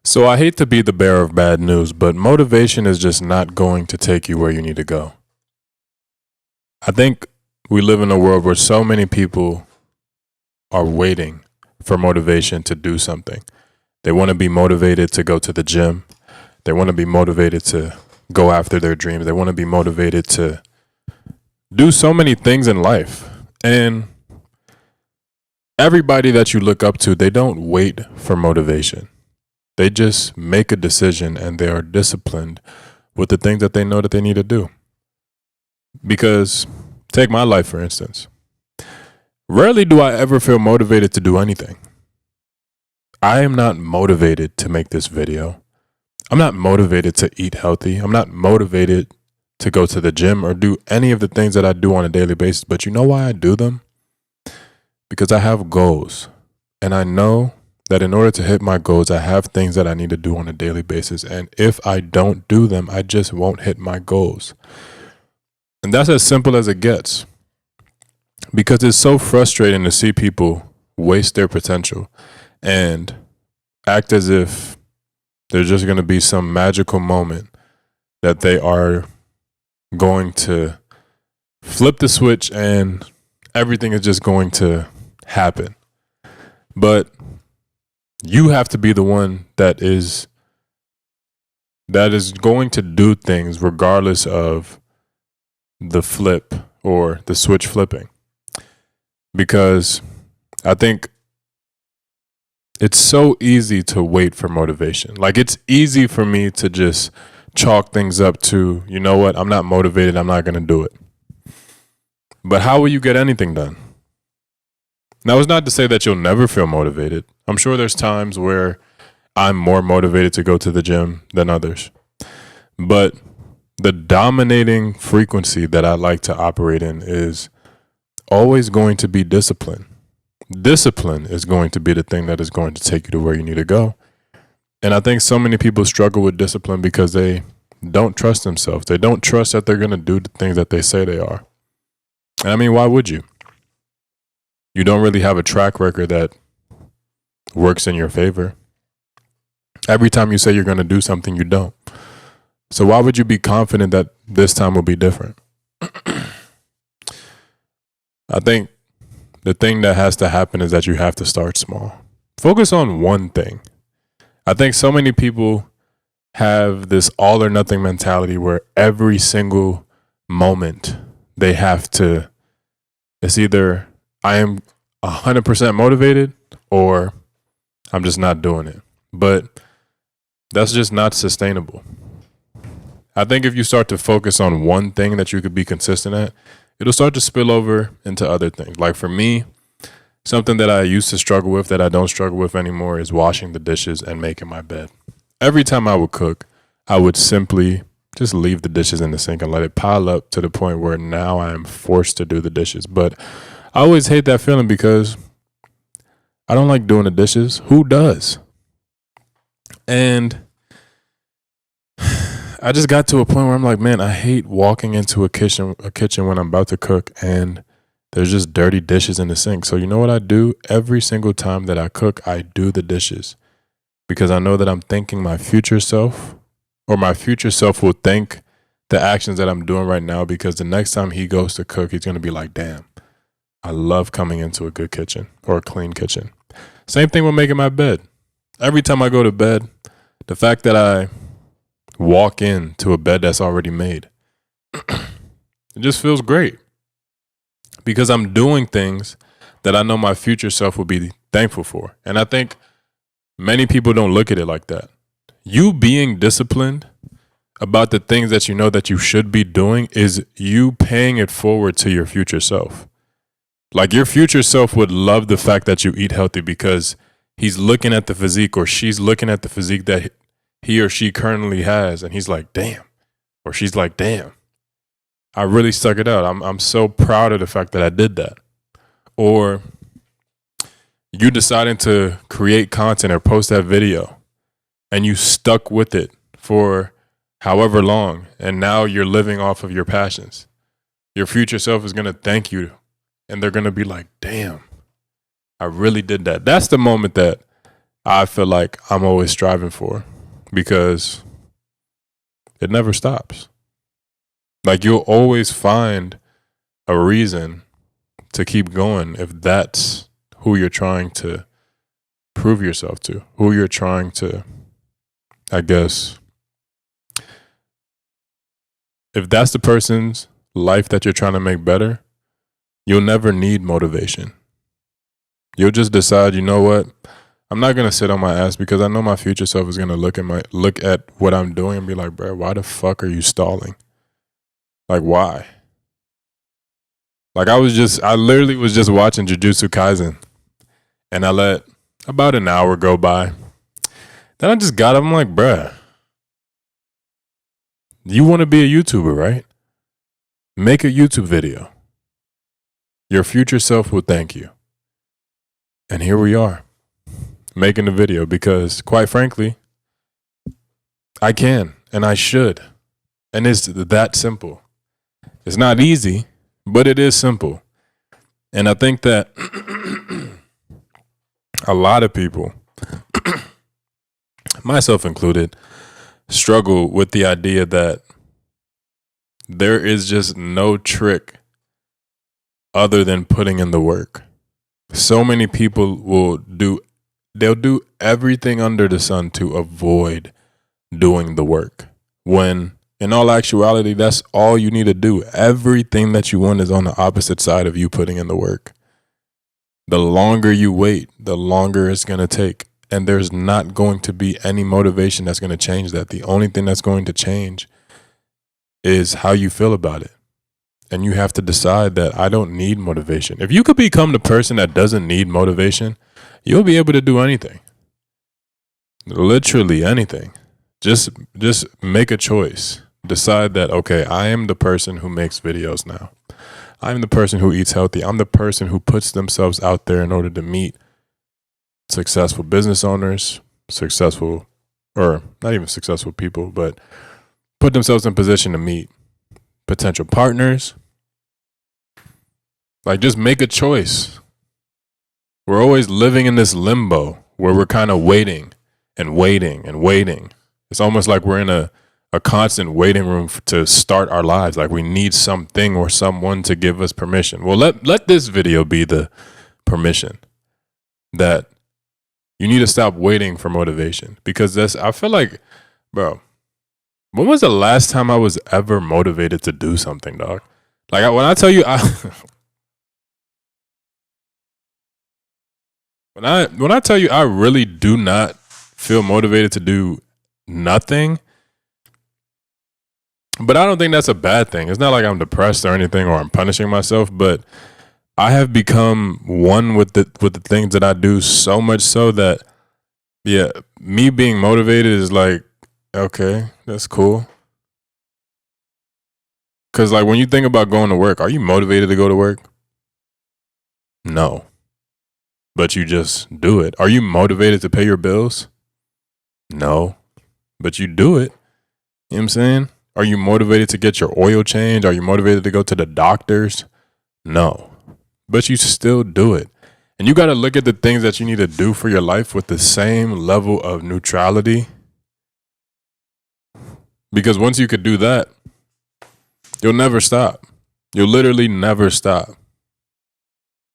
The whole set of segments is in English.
So I hate to be the bearer of bad news, but motivation is just not going to take you where you need to go. I think we live in a world where so many people are waiting for motivation to do something. They want to be motivated to go to the gym. They want to be motivated to go after their dreams. They want to be motivated to do so many things in life. And everybody that you look up to, they don't wait for motivation. They just make a decision and they are disciplined with the things that they know that they need to do. Because take my life, for instance. Rarely do I ever feel motivated to do anything. I am not motivated to make this video. I'm not motivated to eat healthy. I'm not motivated to go to the gym or do any of the things that I do on a daily basis. But you know why I do them? Because I have goals. And I know that in order to hit my goals, I have things that I need to do on a daily basis. And if I don't do them, I just won't hit my goals. And that's as simple as it gets. Because it's so frustrating to see people waste their potential and act as if there's just going to be some magical moment that they are going to flip the switch and everything is just going to happen. But you have to be the one that is going to do things regardless of the flip or the switch flipping. Because I think it's so easy to wait for motivation. Like, it's easy for me to just chalk things up to, you know what, I'm not motivated, I'm not going to do it. But how will you get anything done? Now, it's not to say that you'll never feel motivated. I'm sure there's times where I'm more motivated to go to the gym than others. But the dominating frequency that I like to operate in is always going to be discipline. Discipline is going to be the thing that is going to take you to where you need to go. And I think so many people struggle with discipline because they don't trust themselves. They don't trust that they're going to do the things that they say they are. And I mean, why would you? You don't really have a track record that works in your favor. Every time you say you're going to do something, you don't. So why would you be confident that this time will be different? I think the thing that has to happen is that you have to start small. Focus on one thing. I think so many people have this all or nothing mentality where every single moment they have to, it's either I am 100% motivated or I'm just not doing it. But that's just not sustainable. I think if you start to focus on one thing that you could be consistent at, it'll start to spill over into other things. Like for me, something that I used to struggle with that I don't struggle with anymore is washing the dishes and making my bed. Every time I would cook, I would simply just leave the dishes in the sink and let it pile up to the point where now I am forced to do the dishes. But I always hate that feeling because I don't like doing the dishes. Who does? And I just got to a point where I'm like, man, I hate walking into a kitchen when I'm about to cook and there's just dirty dishes in the sink. So you know what I do? Every single time that I cook, I do the dishes because I know that I'm thanking my future self, or my future self will thank the actions that I'm doing right now, because the next time he goes to cook, he's going to be like, damn, I love coming into a good kitchen or a clean kitchen. Same thing with making my bed. Every time I go to bed, the fact that I walk into a bed that's already made, it just feels great because I'm doing things that I know my future self will be thankful for. And I think many people don't look at it like that. You being disciplined about the things that you know that you should be doing is you paying it forward to your future self. Like, your future self would love the fact that you eat healthy because he's looking at the physique, or she's looking at the physique that he or she currently has, and he's like, damn, or she's like, damn, I really stuck it out. I'm so proud of the fact that I did that. Or you deciding to create content or post that video and you stuck with it for however long, and now you're living off of your passions. Your future self is going to thank you, and they're going to be like, damn, I really did that. That's the moment that I feel like I'm always striving for, because it never stops. Like, you'll always find a reason to keep going if that's who you're trying to prove yourself to, who you're trying to, I guess, if that's the person's life that you're trying to make better, you'll never need motivation. You'll just decide, you know what? I'm not gonna sit on my ass, because I know my future self is gonna look at what I'm doing and be like, bro, why the fuck are you stalling? Like, why? Like, I literally was just watching Jujutsu Kaisen, and I let about an hour go by. Then I just got up, I'm like, bruh, you want to be a YouTuber, right? Make a YouTube video. Your future self will thank you. And here we are, making the video, because quite frankly, I can and I should. And it's that simple. It's not easy, but it is simple. And I think that a lot of people, myself included, struggle with the idea that there is just no trick other than putting in the work. So many people they'll do everything under the sun to avoid doing the work, when in all actuality, that's all you need to do. Everything that you want is on the opposite side of you putting in the work. The longer you wait, the longer it's going to take. And there's not going to be any motivation that's going to change that. The only thing that's going to change is how you feel about it. And you have to decide that I don't need motivation. If you could become the person that doesn't need motivation, you'll be able to do anything. Literally anything. Just make a choice. Decide that, okay, I am the person who makes videos now. I'm the person who eats healthy. I'm the person who puts themselves out there in order to meet successful business owners, or not even successful people, but put themselves in position to meet potential partners. Like, just make a choice. We're always living in this limbo where we're kind of waiting and waiting and waiting. It's almost like we're in a constant waiting room to start our lives. Like, we need something or someone to give us permission. Well, let this video be the permission that you need to stop waiting for motivation. Because I feel like, bro, when was the last time I was ever motivated to do something, dog? Like, when I tell you, when I tell you I really do not feel motivated to do nothing. But I don't think that's a bad thing. It's not like I'm depressed or anything, or I'm punishing myself, but I have become one with the things that I do, so much so that, yeah, me being motivated is like, okay, that's cool. Because, like, when you think about going to work, are you motivated to go to work? No. But you just do it. Are you motivated to pay your bills? No. But you do it. You know what I'm saying? Are you motivated to get your oil changed? Are you motivated to go to the doctors? No. But you still do it. And you got to look at the things that you need to do for your life with the same level of neutrality. Because once you could do that, you'll never stop. You'll literally never stop.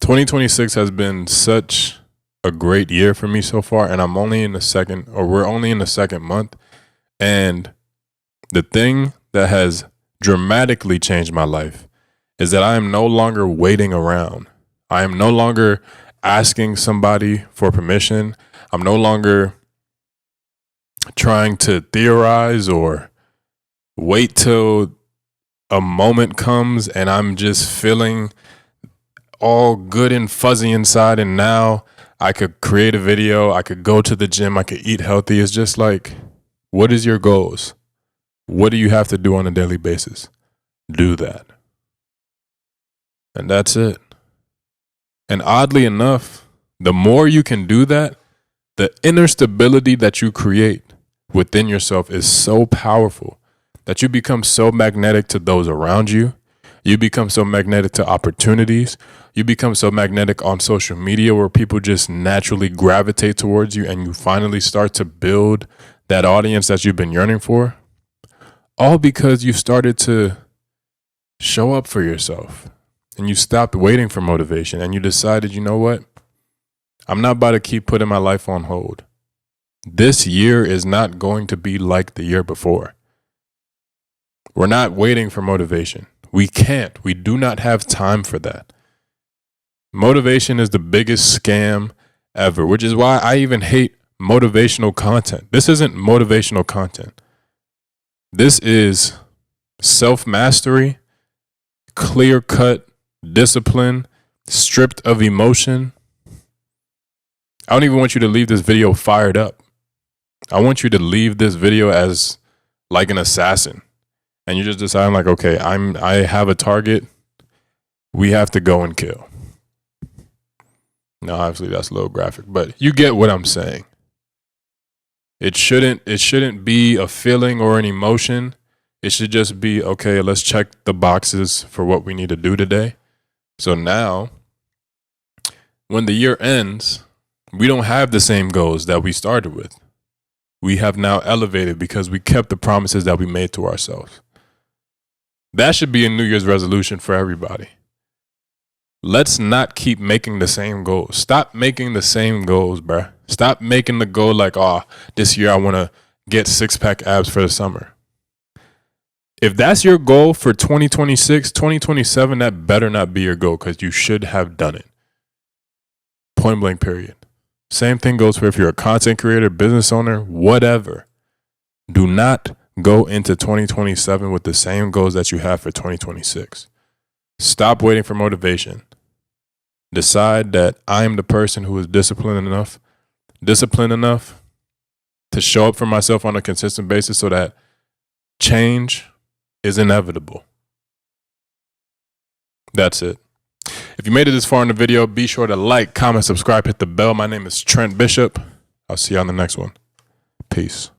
2026 has been such a great year for me so far, and we're only in the second month. And the thing that has dramatically changed my life is that I am no longer waiting around. I am no longer asking somebody for permission. I'm no longer trying to theorize or wait till a moment comes and I'm just feeling all good and fuzzy inside, and now I could create a video, I could go to the gym, I could eat healthy. It's just like, what is your goals? What do you have to do on a daily basis? Do that. And that's it. And oddly enough, the more you can do that, the inner stability that you create within yourself is so powerful that you become so magnetic to those around you. You become so magnetic to opportunities. You become so magnetic on social media where people just naturally gravitate towards you, and you finally start to build that audience that you've been yearning for. All because you started to show up for yourself and you stopped waiting for motivation and you decided, you know what? I'm not about to keep putting my life on hold. This year is not going to be like the year before. We're not waiting for motivation. We can't. We do not have time for that. Motivation is the biggest scam ever, which is why I even hate motivational content. This isn't motivational content. This is self-mastery, clear-cut discipline, stripped of emotion. I don't even want you to leave this video fired up. I want you to leave this video as like an assassin. And you're just deciding like, okay, I have a target. We have to go and kill. No, obviously that's a little graphic, but you get what I'm saying. It shouldn't be a feeling or an emotion. It should just be, okay, let's check the boxes for what we need to do today. So now, when the year ends, we don't have the same goals that we started with. We have now elevated because we kept the promises that we made to ourselves. That should be a New Year's resolution for everybody. Let's not keep making the same goals. Stop making the same goals, bruh. Stop making the goal like, oh, this year I want to get 6-pack abs for the summer. If that's your goal for 2026, 2027, that better not be your goal because you should have done it. Point blank, period. Same thing goes for if you're a content creator, business owner, whatever. Do not go into 2027 with the same goals that you have for 2026. Stop waiting for motivation. Decide that I am the person who is disciplined enough to show up for myself on a consistent basis so that change is inevitable. That's it. If you made it this far in the video, be sure to like, comment, subscribe, hit the bell. My name is Trent Bishop. I'll see you on the next one. Peace.